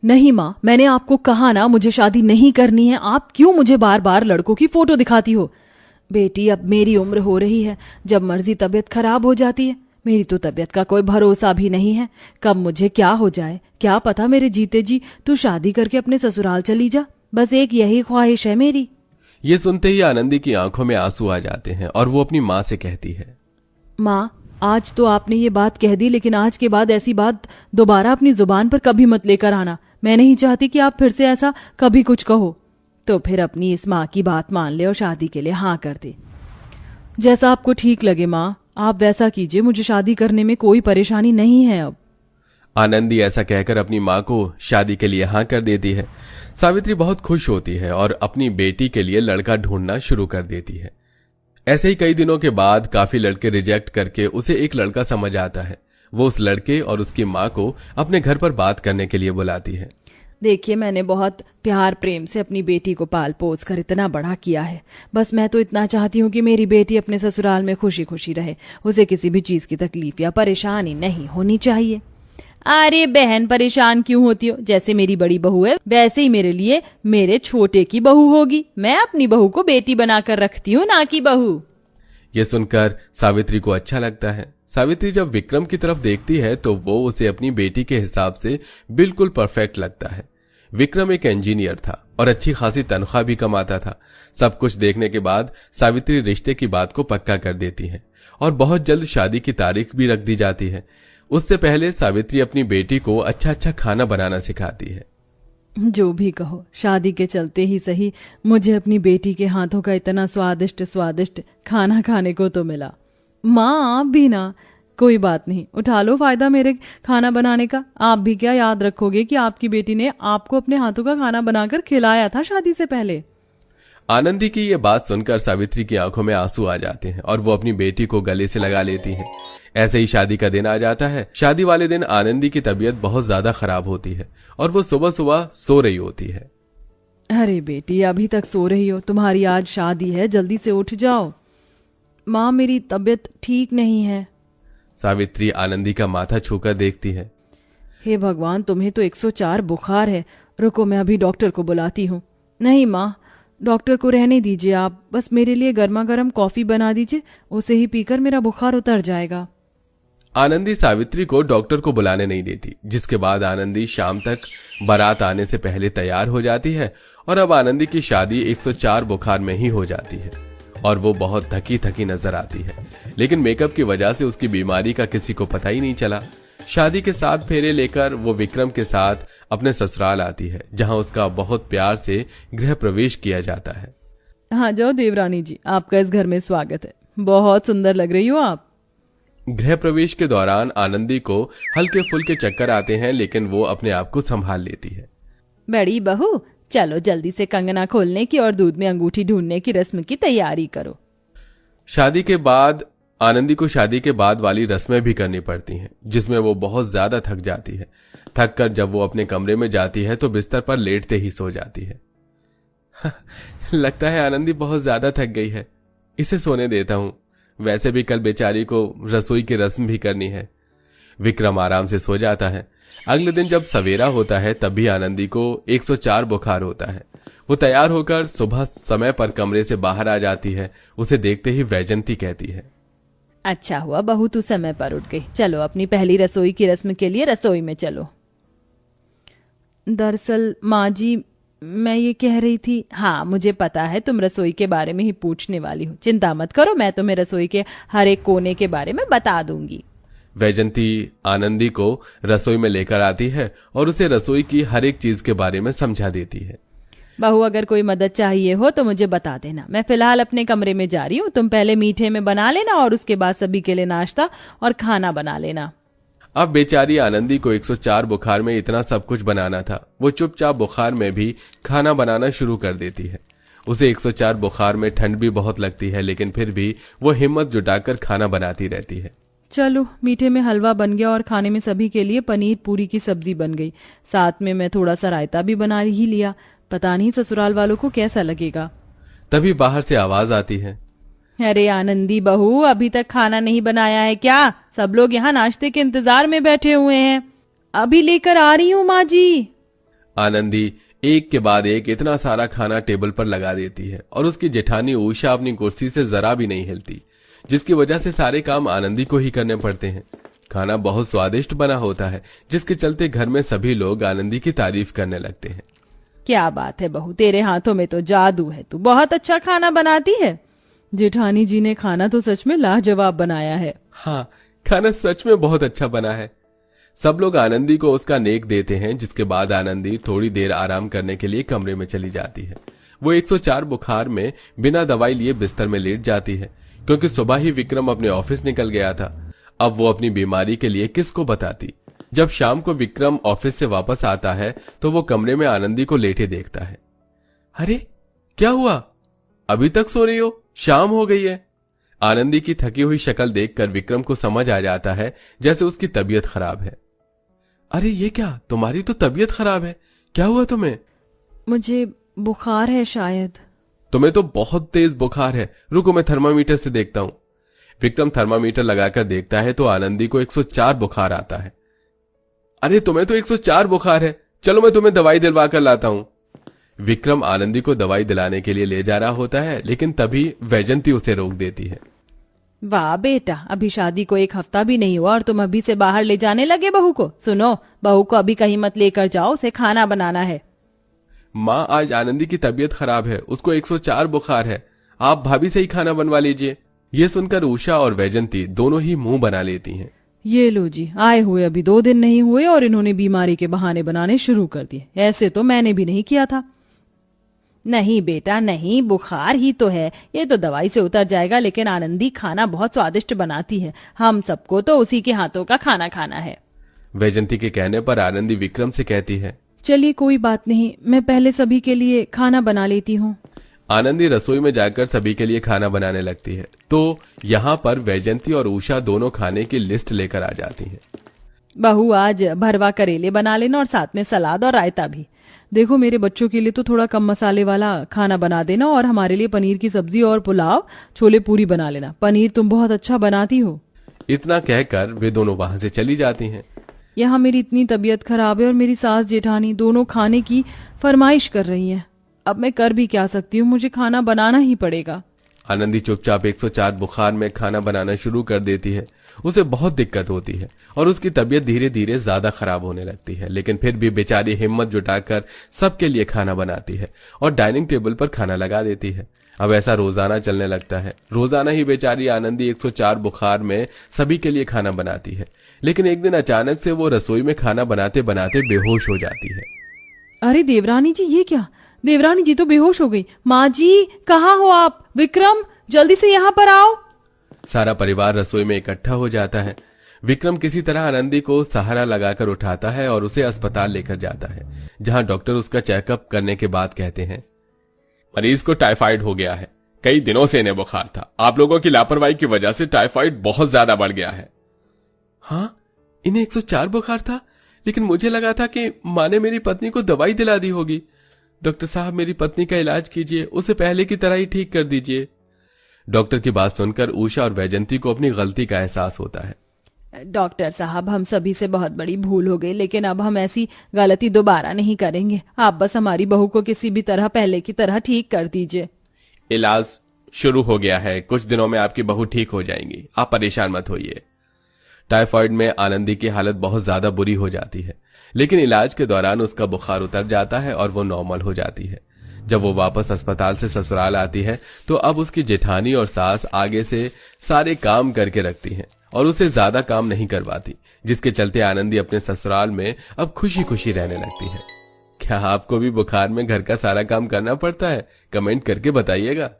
नहीं माँ, मैंने आपको कहा ना मुझे शादी नहीं करनी है। आप क्यों मुझे बार बार लड़कों की फोटो दिखाती हो? बेटी, अब मेरी उम्र हो रही है, जब मर्जी तबीयत खराब हो जाती है। मेरी तो तबीयत का कोई भरोसा भी नहीं है, कब मुझे क्या हो जाए क्या पता। मेरे जीते जी तू शादी करके अपने ससुराल चली जा, बस एक यही ख्वाहिश है मेरी। ये सुनते ही आनंदी की आंखों में आंसू आ जाते हैं और वो अपनी माँ से कहती है, माँ, आज तो आपने ये बात कह दी, लेकिन आज के बाद ऐसी बात दोबारा अपनी जुबान पर कभी मत लेकर आना। मैं नहीं चाहती कि आप फिर से ऐसा कभी कुछ कहो। तो फिर अपनी इस माँ की बात मान ले और शादी के लिए हाँ कर दे। जैसा आपको ठीक लगे माँ, आप वैसा कीजिए, मुझे शादी करने में कोई परेशानी नहीं है अब। आनंदी ऐसा कहकर अपनी माँ को शादी के लिए हाँ कर देती है। सावित्री बहुत खुश होती है और अपनी बेटी के लिए लड़का ढूंढना शुरू कर देती है। ऐसे ही कई दिनों के बाद काफी लड़के रिजेक्ट करके उसे एक लड़का समझ आता है। वो उस लड़के और उसकी माँ को अपने घर पर बात करने के लिए बुलाती है। देखिए, मैंने बहुत प्यार प्रेम से अपनी बेटी को पाल पोस कर इतना बड़ा किया है। बस मैं तो इतना चाहती हूँ कि मेरी बेटी अपने ससुराल में खुशी खुशी रहे, उसे किसी भी चीज की तकलीफ या परेशानी नहीं होनी चाहिए। अरे बहन, परेशान क्यों होती हो? जैसे मेरी बड़ी बहू है वैसे ही मेरे लिए मेरे छोटे की बहू होगी। मैं अपनी बहू को बेटी बनाकर रखती हूँ, ना कि बहू। ये सुनकर सावित्री को अच्छा लगता है। सावित्री जब विक्रम की तरफ देखती है तो वो उसे अपनी बेटी के हिसाब से बिल्कुल परफेक्ट लगता है। विक्रम एक इंजीनियर था और अच्छी खासी तनख्वाह भी कमाता था। सब कुछ देखने के बाद सावित्री रिश्ते की बात को पक्का कर देती है और बहुत जल्द शादी की तारीख भी रख दी जाती है। उससे पहले सावित्री अपनी बेटी को अच्छा अच्छा खाना बनाना सिखाती है। जो भी कहो, शादी के चलते ही सही मुझे अपनी बेटी के हाथों का इतना स्वादिष्ट स्वादिष्ट खाना खाने को तो मिला। माँ, आप भी ना, कोई बात नहीं, उठा लो फायदा मेरे खाना बनाने का। आप भी क्या याद रखोगे कि आपकी बेटी ने आपको अपने हाथों का खाना बनाकर खिलाया था शादी से पहले। आनंदी की ये बात सुनकर सावित्री की आंखों में आंसू आ जाते हैं और वो अपनी बेटी को गले से लगा लेती है। ऐसे ही शादी का दिन आ जाता है। शादी वाले दिन आनंदी की तबीयत बहुत ज्यादा खराब होती है और वो सुबह सुबह सो रही होती है। अरे बेटी, अभी तक सो रही हो? तुम्हारी आज शादी है, जल्दी से उठ जाओ। माँ, मेरी तबीयत ठीक नहीं है। सावित्री आनंदी का माथा छूकर देखती है। हे भगवान, तुम्हें तो 104 बुखार है। रुको, मैं अभी डॉक्टर को बुलाती हूँ। नहीं माँ, डॉक्टर को रहने दीजिए आप, बस मेरे लिए गर्मा गर्म कॉफी बना दीजिए, उसे ही पीकर मेरा बुखार उतर जाएगा। आनंदी सावित्री को डॉक्टर को बुलाने नहीं देती, जिसके बाद आनंदी शाम तक बारात आने से पहले तैयार हो जाती है और अब आनंदी की शादी 104 बुखार में ही हो जाती है और वो बहुत थकी थकी नजर आती है। लेकिन मेकअप की वजह से उसकी बीमारी का किसी को पता ही नहीं चला। शादी के 7 फेरे लेकर वो विक्रम के साथ अपने ससुराल आती है, जहां उसका बहुत प्यार से गृह प्रवेश किया जाता है। हाँ जाओ देवरानी जी, आपका इस घर में स्वागत है। बहुत सुंदर लग रही हो आप। गृह प्रवेश के दौरान आनंदी को हल्के फुल्के चक्कर आते हैं, लेकिन वो अपने आप को संभाल लेती है। बड़ी बहू, चलो जल्दी से कंगना खोलने की और दूध में अंगूठी ढूंढने की रस्म की तैयारी करो। शादी के बाद आनंदी को शादी के बाद वाली रस्में भी करनी पड़ती हैं, जिसमें वो बहुत ज्यादा थक जाती है। थक कर जब वो अपने कमरे में जाती है तो बिस्तर पर लेटते ही सो जाती है। लगता है आनंदी बहुत ज्यादा थक गई है, इसे सोने देता हूं। वैसे भी कल बेचारी को रसोई की रस्म भी करनी है। विक्रम आराम से सो जाता है। अगले दिन जब सवेरा होता है तब भी आनंदी को 104 बुखार होता है। वो तैयार होकर सुबह समय पर कमरे से बाहर आ जाती है। उसे देखते ही वैजंती कहती है, अच्छा हुआ बहू तू समय पर उठ गई। चलो अपनी पहली रसोई की रस्म के लिए रसोई में चलो। दरअसल माँ जी, मैं ये कह रही थी। हाँ, मुझे पता है तुम रसोई के बारे में ही पूछने वाली हो। चिंता मत करो, मैं तुम्हें रसोई के हर एक कोने के बारे में बता दूंगी। वैजंती आनंदी को रसोई में लेकर आती है और उसे रसोई की हर एक चीज के बारे में समझा देती है। बहू, अगर कोई मदद चाहिए हो तो मुझे बता देना। मैं फिलहाल अपने कमरे में जा रही हूँ। तुम पहले मीठे में बना लेना और उसके बाद सभी के लिए नाश्ता और खाना बना लेना। अब बेचारी आनंदी को 104 बुखार में इतना सब कुछ बनाना था। वो चुपचाप बुखार में भी खाना बनाना शुरू कर देती है। उसे 104 बुखार में ठंड भी बहुत लगती है, लेकिन फिर भी वो हिम्मत जुटाकर खाना बनाती रहती है। चलो, मीठे में हलवा बन गया और खाने में सभी के लिए पनीर पूरी की सब्जी बन गई। साथ में मैं थोड़ा सा रायता भी बना ही लिया। पता नहीं ससुराल वालों को कैसा लगेगा। तभी बाहर से आवाज आती है, अरे आनंदी बहू, अभी तक खाना नहीं बनाया है क्या? सब लोग यहाँ नाश्ते के इंतजार में बैठे हुए हैं। अभी लेकर आ रही हूँ माँ जी। आनंदी एक के बाद एक इतना सारा खाना टेबल पर लगा देती है और उसकी जेठानी उषा अपनी कुर्सी से जरा भी नहीं हिलती, जिसकी वजह से सारे काम आनंदी को ही करने पड़ते हैं। खाना बहुत स्वादिष्ट बना होता है, जिसके चलते घर में सभी लोग आनंदी की तारीफ करने लगते हैं। क्या बात है बहू, तेरे हाथों में तो जादू है, तू बहुत अच्छा खाना बनाती है। जेठानी जी ने खाना तो सच में लाजवाब बनाया है। हाँ, खाना सच में बहुत अच्छा बना है। सब लोग आनंदी को उसका नेक देते हैं, जिसके बाद आनंदी थोड़ी देर आराम करने के लिए कमरे में चली जाती है। वो 104 बुखार में बिना दवाई लिए बिस्तर में लेट जाती है, क्योंकि सुबह ही विक्रम अपने ऑफिस निकल गया था। अब वो अपनी बीमारी के लिए किसको बताती। जब शाम को विक्रम ऑफिस से वापस आता है तो वो कमरे में आनंदी को लेटे देखता है। अरे क्या हुआ, अभी तक सो रही हो, शाम हो गई है। आनंदी की थकी हुई शक्ल देखकर विक्रम को समझ आ जाता है जैसे उसकी तबीयत खराब है। अरे ये क्या, तुम्हारी तो तबीयत खराब है, क्या हुआ तुम्हें? मुझे बुखार है शायद। तुम्हें तो बहुत तेज बुखार है, रुको मैं थर्मामीटर से देखता हूं। विक्रम थर्मामीटर लगाकर देखता है तो आनंदी को 104 बुखार आता है। अरे तुम्हें तो 104 बुखार है, चलो मैं तुम्हें दवाई दिलवा कर लाता हूं। विक्रम आनंदी को दवाई दिलाने के लिए ले जा रहा होता है, लेकिन तभी वैजंती उसे रोक देती है। वाह बेटा, अभी शादी को 1 हफ्ता भी नहीं हुआ और तुम अभी से बाहर ले जाने लगे बहू को। सुनो, बहू को अभी कहीं मत लेकर जाओ, उसे खाना बनाना है। माँ, आज आनंदी की तबीयत खराब है, उसको 104 बुखार है, आप भाभी से ही खाना बनवा लीजिए। ये सुनकर उषा और वैजंती दोनों ही मुंह बना लेती हैं। ये लो जी, आए हुए अभी 2 दिन नहीं हुए और इन्होंने बीमारी के बहाने बनाने शुरू कर दिए। ऐसे तो मैंने भी नहीं किया था। नहीं बेटा नहीं, बुखार ही तो है, ये तो दवाई से उतर जाएगा। लेकिन आनंदी खाना बहुत स्वादिष्ट बनाती है, हम सबको तो उसी के हाथों का खाना खाना है। वैजंती के कहने पर आनंदी विक्रम से कहती है, चलिए कोई बात नहीं, मैं पहले सभी के लिए खाना बना लेती हूँ। आनंदी रसोई में जाकर सभी के लिए खाना बनाने लगती है। तो यहाँ पर वैजंती और उषा दोनों खाने की लिस्ट लेकर आ जाती हैं। बहू, आज भरवा करेले बना लेना और साथ में सलाद और रायता भी। देखो, मेरे बच्चों के लिए तो थोड़ा कम मसाले वाला खाना बना देना और हमारे लिए पनीर की सब्जी और पुलाव छोले पूरी बना लेना। पनीर तुम बहुत अच्छा बनाती हो। इतना कहकर वे दोनों वहां से चली जाती हैं। यहाँ मेरी इतनी तबीयत खराब है और मेरी सास जेठानी दोनों खाने की फरमाइश कर रही हैं। अब मैं कर भी क्या सकती हूँ, मुझे खाना बनाना ही पड़ेगा। आनंदी चुपचाप 104 बुखार में खाना बनाना शुरू कर देती है। उसे बहुत दिक्कत होती है और उसकी तबीयत धीरे धीरे ज्यादा खराब होने लगती है, लेकिन फिर भी बेचारी हिम्मत जुटाकर सबके लिए खाना बनाती है और डाइनिंग टेबल पर खाना लगा देती है। अब ऐसा रोजाना चलने लगता है। रोजाना ही बेचारी आनंदी 104 बुखार में सभी के लिए खाना बनाती है, लेकिन एक दिन अचानक से वो रसोई में खाना बनाते बनाते बेहोश हो जाती है। अरे देवरानी जी, ये क्या? देवरानी जी तो बेहोश हो गई। माँ जी, कहाँ हो आप? विक्रम, जल्दी से यहाँ पर आओ। सारा परिवार रसोई में इकट्ठा हो जाता है। विक्रम किसी तरह आनंदी को सहारा लगाकर उठाता है और उसे अस्पताल लेकर जाता है, जहां डॉक्टर उसका चेकअप करने के बाद कहते हैं, मरीज को टाइफाइड हो गया है, कई दिनों से इन्हें बुखार था, आप लोगों की लापरवाही की वजह से टाइफाइड बहुत ज्यादा बढ़ गया है। हाँ, इन्हें 104 बुखार था, लेकिन मुझे लगा था कि माँ ने मेरी पत्नी को दवाई दिला दी होगी। डॉक्टर साहब, मेरी पत्नी का इलाज कीजिए, उसे पहले की तरह ही ठीक कर दीजिए। डॉक्टर की बात सुनकर उषा और वैजंती को अपनी गलती का एहसास होता है। डॉक्टर साहब, हम सभी से बहुत बड़ी भूल हो गई, लेकिन अब हम ऐसी गलती दोबारा नहीं करेंगे। आप बस हमारी बहू को किसी भी तरह पहले की तरह ठीक कर दीजिए। इलाज शुरू हो गया है, कुछ दिनों में आपकी बहू ठीक हो जाएंगी, आप परेशान मत होइए। टाइफाइड में आनंदी की हालत बहुत ज्यादा बुरी हो जाती है, लेकिन इलाज के दौरान उसका बुखार उतर जाता है और वो नॉर्मल हो जाती है। जब वो वापस अस्पताल से ससुराल आती है तो अब उसकी जेठानी और सास आगे से सारे काम करके रखती हैं और उसे ज्यादा काम नहीं करवाती, जिसके चलते आनंदी अपने ससुराल में अब खुशी खुशी रहने लगती है। क्या आपको भी बुखार में घर का सारा काम करना पड़ता है? कमेंट करके बताइएगा।